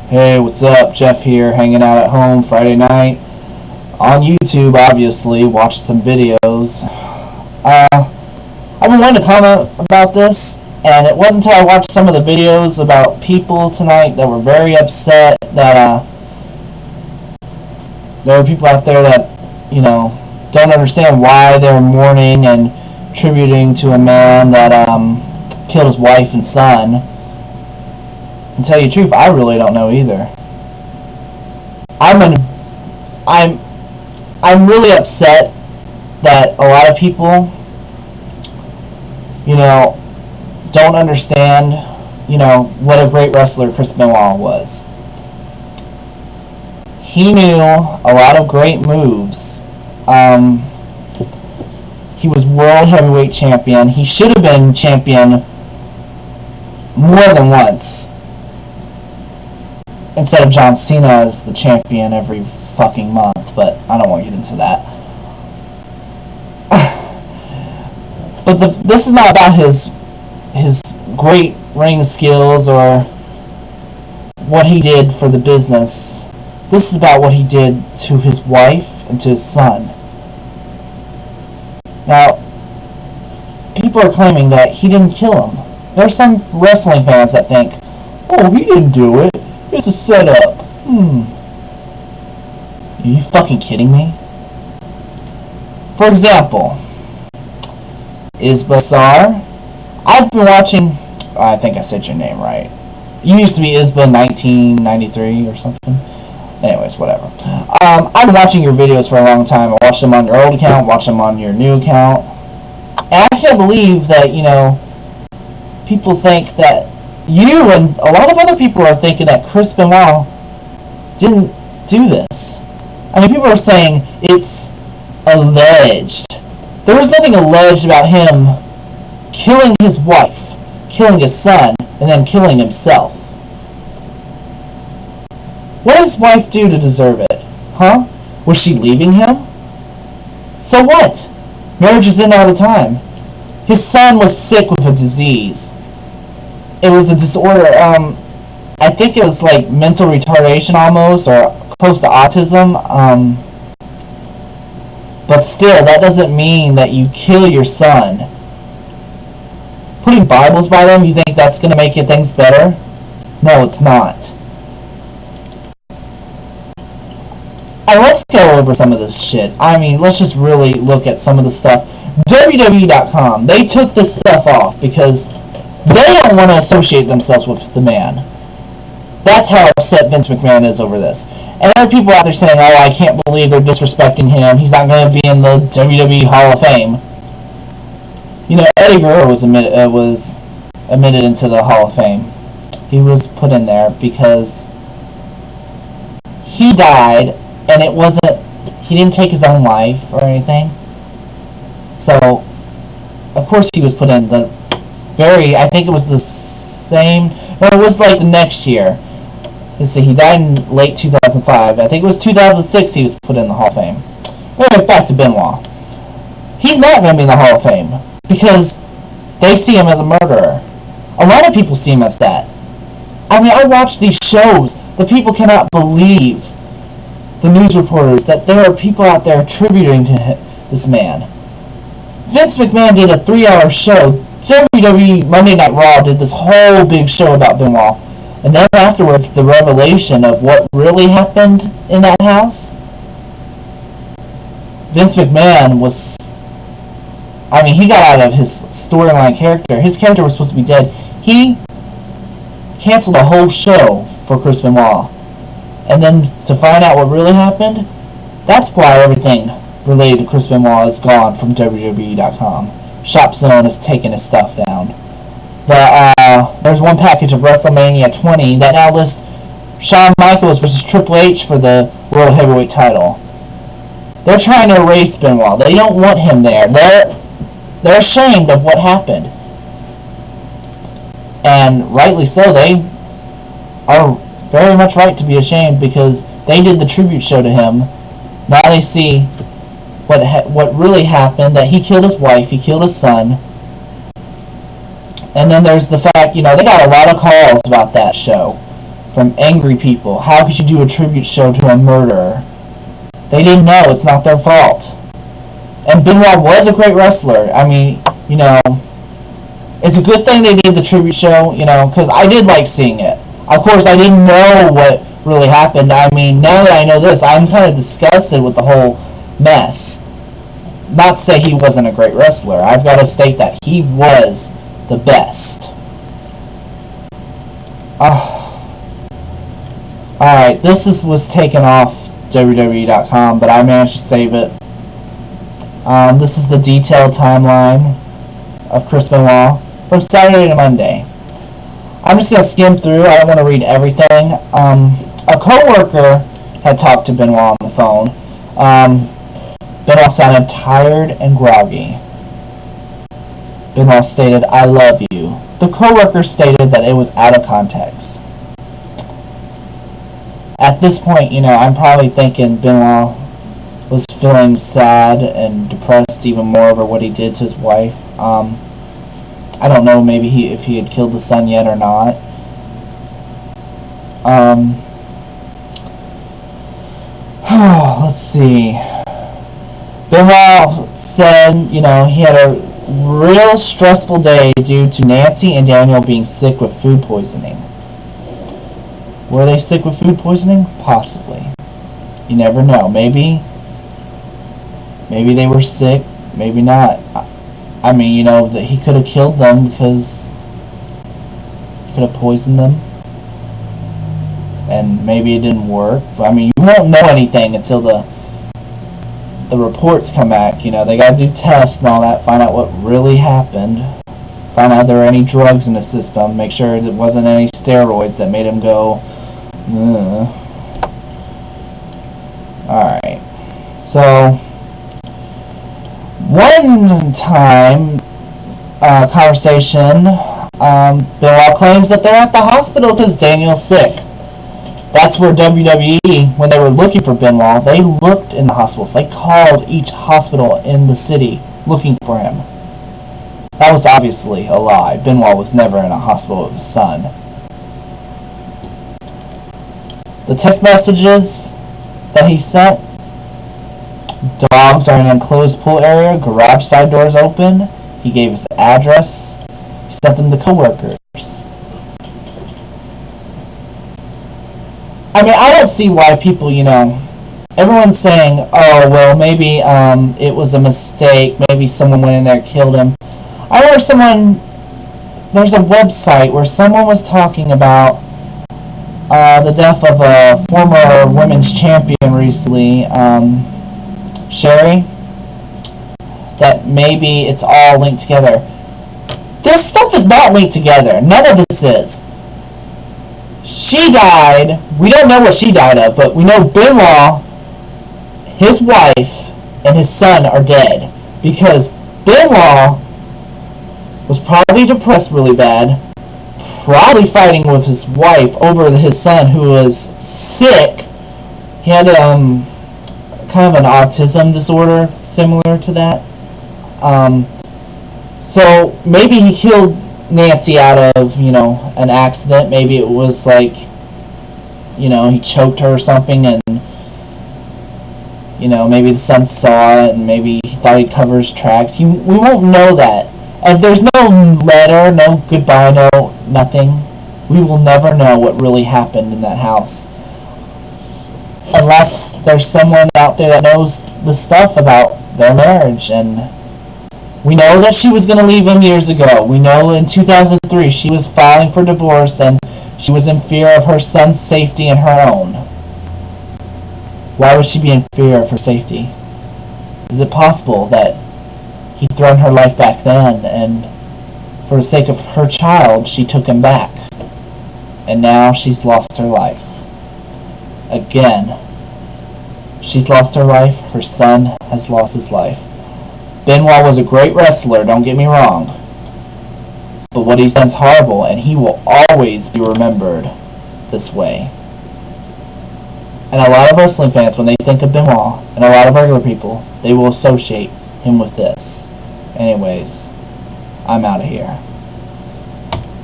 Hey, what's up? Jeff here, hanging out at home Friday night on YouTube, obviously, watching some videos. I've been wanting to comment about this, and it wasn't until I watched some of the videos about people tonight that were very upset that there are people out there that, don't understand why they're mourning and tributing to a man that killed his wife and son. And to tell you the truth, I really don't know either. I'm really upset that a lot of people, don't understand, what a great wrestler Chris Benoit was. He knew a lot of great moves. He was World Heavyweight Champion. He should have been champion more than once, instead of John Cena as the champion every fucking month, but I don't want to get into that. But this is not about his great ring skills or what he did for the business. This is about what he did to his wife and to his son. Now, people are claiming that he didn't kill him. There are some wrestling fans that think, oh, he didn't do it. It's a setup. Are you fucking kidding me? For example, Isbasar. I've been watching, I think I said your name right. You used to be Isba 1993 or something. Anyways, whatever. I've been watching your videos for a long time. I watched them on your old account, watched them on your new account. And I can't believe that, people think that you and a lot of other people are thinking that Chris Benoit didn't do this. I mean, people are saying it's alleged. There was nothing alleged about him killing his wife, killing his son, and then killing himself. What does his wife do to deserve it? Huh? Was she leaving him? So what? Marriages end all the time. His son was sick with a disease. It was a disorder, I think it was like mental retardation almost, or close to autism, but still, that doesn't mean that you kill your son. Putting Bibles by them, you think that's going to make things better? No, it's not. And let's go over some of this shit. I mean, let's just really look at some of the stuff. WWE.com, they took this stuff off because they don't want to associate themselves with the man. That's how upset Vince McMahon is over this. And there are people out there saying, oh, I can't believe they're disrespecting him. He's not going to be in the WWE Hall of Fame. Eddie Guerrero was admitted into the Hall of Fame. He was put in there because he died, and he didn't take his own life or anything. So, of course he was put in I think it was the same, no, it was like the next year. Let's see, he died in late 2005. I think it was 2006 he was put in the Hall of Fame. Anyways, back to Benoit. He's not going to be in the Hall of Fame because they see him as a murderer. A lot of people see him as that. I mean, I watch these shows. The people cannot believe, the news reporters, that there are people out there tributing to this man. Vince McMahon did a 3-hour show. WWE Monday Night Raw did this whole big show about Benoit. And then afterwards, the revelation of what really happened in that house. Vince McMahon he got out of his storyline character. His character was supposed to be dead. He canceled the whole show for Chris Benoit. And then to find out what really happened, that's why everything related to Chris Benoit is gone from WWE.com. Shop Zone has taken his stuff down. There's one package of WrestleMania 20 that now lists Shawn Michaels versus Triple H for the World Heavyweight title. They're trying to erase Benoit. They don't want him there. They're ashamed of what happened. And rightly so. They are very much right to be ashamed because they did the tribute show to him. Now they see what really happened, that he killed his wife, he killed his son. And then there's the fact, they got a lot of calls about that show from angry people. How could you do a tribute show to a murderer? They didn't know. It's not their fault. And Benoit was a great wrestler. I mean, you know, it's a good thing they did the tribute show, you know, because I did like seeing it. Of course, I didn't know what really happened. I mean, now that I know this, I'm kind of disgusted with the whole mess. Not to say he wasn't a great wrestler. I've got to state that he was the best. Alright, this was taken off WWE.com, but I managed to save it. This is the detailed timeline of Chris Benoit from Saturday to Monday. I'm just going to skim through. I don't want to read everything. A co-worker had talked to Benoit on the phone. Benoit sounded tired and groggy. Benoit stated, "I love you." The co-worker stated that it was out of context. At this point, you know, I'm probably thinking Benoit was feeling sad and depressed even more over what he did to his wife. I don't know maybe if he had killed the son yet or not. Let's see. Benoit said, you know, he had a real stressful day due to Nancy and Daniel being sick with food poisoning. Were they sick with food poisoning? Possibly. You never know. Maybe they were sick, maybe not. I mean, you know, that he could have killed them because he could have poisoned them. And maybe it didn't work. I mean, you won't know anything until the reports come back. You know, they got to do tests and all that, find out what really happened, find out if there were any drugs in the system, make sure there wasn't any steroids that made him go, ugh. Alright, so one time conversation, Benoit claims that they're at the hospital because Daniel's sick. That's where WWE, when they were looking for Benoit, they looked in the hospitals. They called each hospital in the city looking for him. That was obviously a lie. Benoit was never in a hospital with his son. The text messages that he sent: dogs are in an enclosed pool area, garage side doors open. He gave his address. He sent them to coworkers. I mean, I don't see why people, you know, everyone's saying, oh, well, maybe it was a mistake, maybe someone went in there and killed him. I remember there's a website where someone was talking about the death of a former women's champion recently, Sherry, that maybe it's all linked together. This stuff is not linked together. None of this is. She died. We don't know what she died of, but we know Benoit, his wife, and his son are dead. Because Benoit was probably depressed really bad, probably fighting with his wife over his son who was sick. He had kind of an autism disorder similar to that. So maybe he killed Nancy out of, you know, an accident. Maybe it was like, you know, he choked her or something, and, you know, maybe the son saw it and maybe he thought he'd cover his tracks. We won't know that. If there's no letter, no goodbye note, nothing, we will never know what really happened in that house. Unless there's someone out there that knows the stuff about their marriage. And we know that she was going to leave him years ago. We know in 2003 she was filing for divorce and she was in fear of her son's safety and her own. Why would she be in fear of her safety? Is it possible that he threatened her life back then, and for the sake of her child, she took him back, and now she's lost her life? Again, she's lost her life, her son has lost his life. Benoit was a great wrestler, don't get me wrong, but what he's done is horrible, and he will always be remembered this way. And a lot of wrestling fans, when they think of Benoit, and a lot of regular people, they will associate him with this. Anyways, I'm out of here.